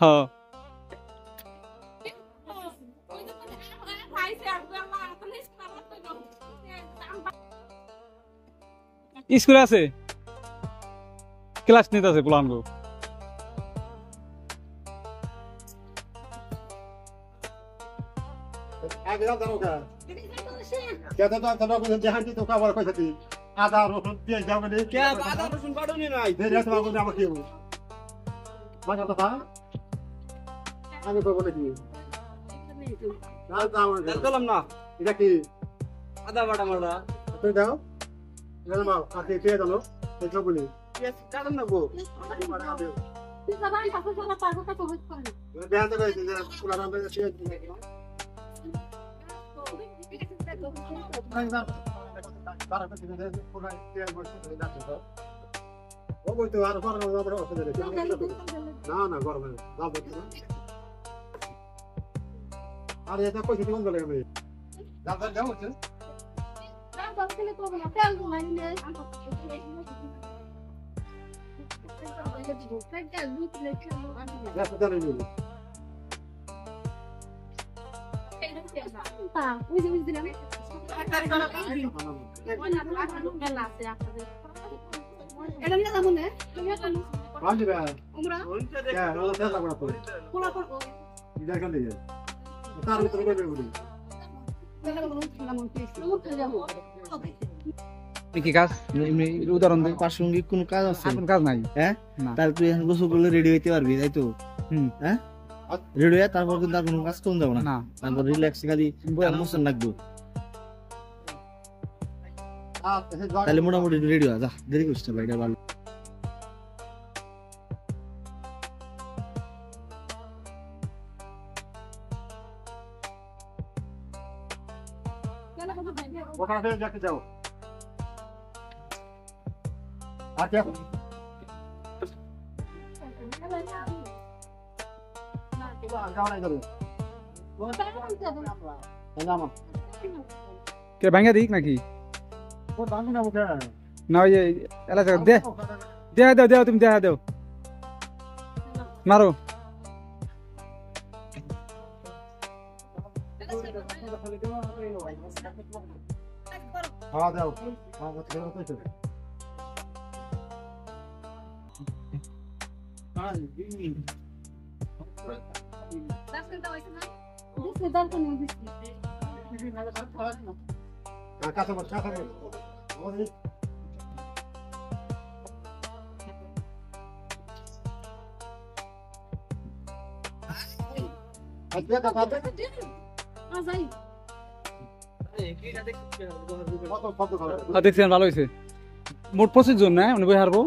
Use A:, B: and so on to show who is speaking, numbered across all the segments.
A: হ্যাঁ স্কুলে আছে ক্লাস নিতে আছে পোলানগো
B: আদা রসুন পেঁয়াজ দাও মানে
C: আদা রসুন বাড়ুনি নাই
B: আমার কি বাজার কথা আমি করবো নাকি
C: দিলাম না
B: এটা কি
C: আদা বাটা মারা
B: তুই দাও মাও আর পেঁয়াজ আনো দেখো বলি
C: কারণ না গো
B: বেহান তো কইছি যে পুরা রান্না পেঁয়াজ না না গরমে আর এটা কইছি কোন বলে আমি দাদা দাও হচ্ছে
A: কি কাজ উদাহরণ দিই
C: প্রাসঙ্গিক কোন কাজ আছে
A: কোন কাজ নাই
C: হ্যাঁ
A: না
C: তাহলে তুই এখন গোসল করলে রেডি হইতে পারবি তাই তো হ্যাঁ রেডি হয়ে তারপর কিন্তু আর কোনো কাজ করুন যাবো না
A: না
C: তারপর রিল্যাক্স খালি মোশন লাগবে তাহলে মোটামুটি রেডি হয়ে যা দেরি করিস না ভাই এটা ভালো
B: ওখানে যাকে যাও আচ্ছা
A: কে ভাঙা দিক নাকি না ওই এলাকা দে দেয়া দাও দেও তুমি দেয়া দাও মারো
B: হ্যাঁ দাও
A: দেখছেন ভালো হয়েছে মোট 25 জন না উনি বই হারবো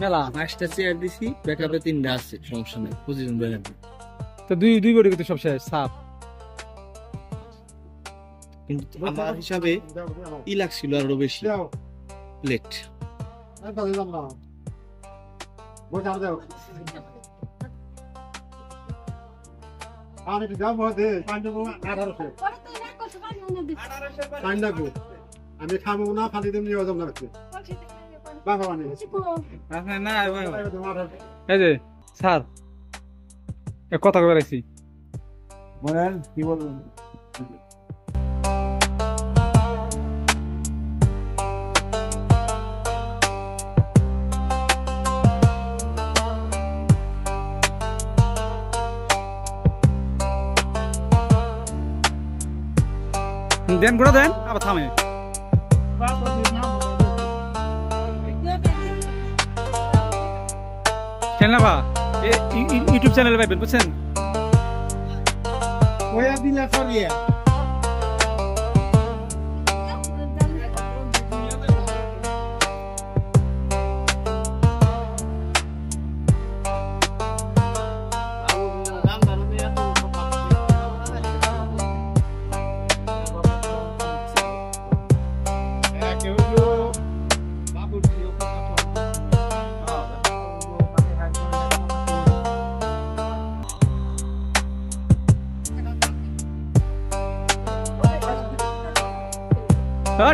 A: মেলা
C: 5টা চেয়ার দিছি ব্যাকআপে 3টা আছে সমস্যা নেই 25 জন বসে
A: তো দুই বডি কিন্তু সব শেষ সাপ
C: কিন্তু আমার হিসাবে ই লাগছিল আরো বেশি প্লেট
B: আমি খাবো না ফালি দিম নিয়ে যাবো লাগছে বাবা মানে
A: না এই যে স্যার এক কথা কবে রাখছি
B: বলেন কি বলবেন
A: দেন গুঁড়া দেন আবার থামে চ্যানেল বা ইউটিউব চ্যানেলে পাইবেন বুঝছেন
B: ওয়া দিলা সরিয়া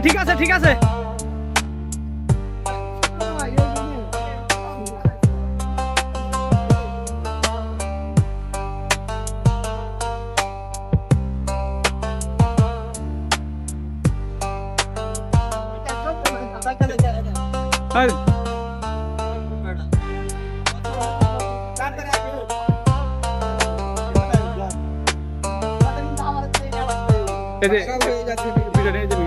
A: ঠিক আছে ঠিক আছে আরে, এই যে ভিডিও নিয়ে যাবে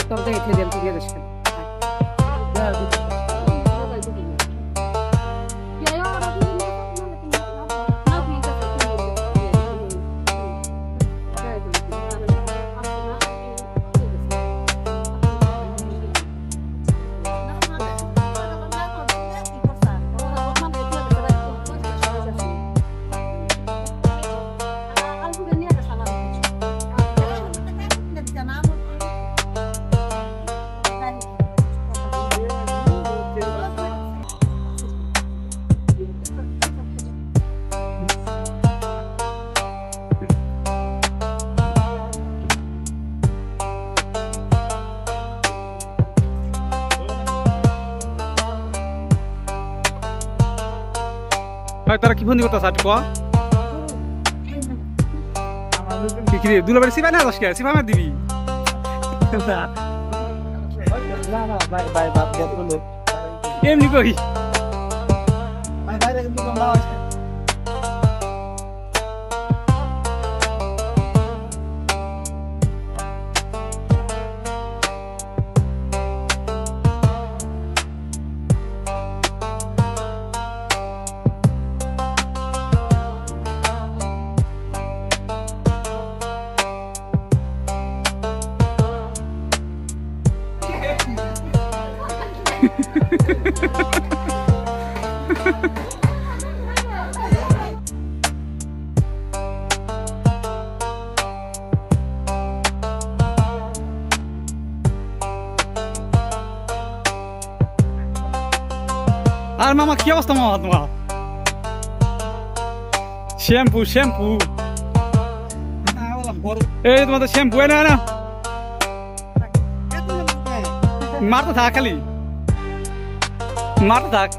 D: তোর দেখে খেয়ে দেন তুই দেশ
A: ভাই তারা কি ফোন করতেছ আটক কি কি দুলা বাড়ি সিবা না দশকে সিবা মা দিবি
C: না না ভাই ভাই বাপ দেব বলো
A: এমনি কই
C: ভাই বাইরে কিন্তু কম দাও আছে
A: আর মামা কি অবস্থা মামা তোমার শ্যাম্পু শ্যাম্পু এই তোমাদের শ্যাম্পু এনে না মারতে থাক খালি মারতে থাক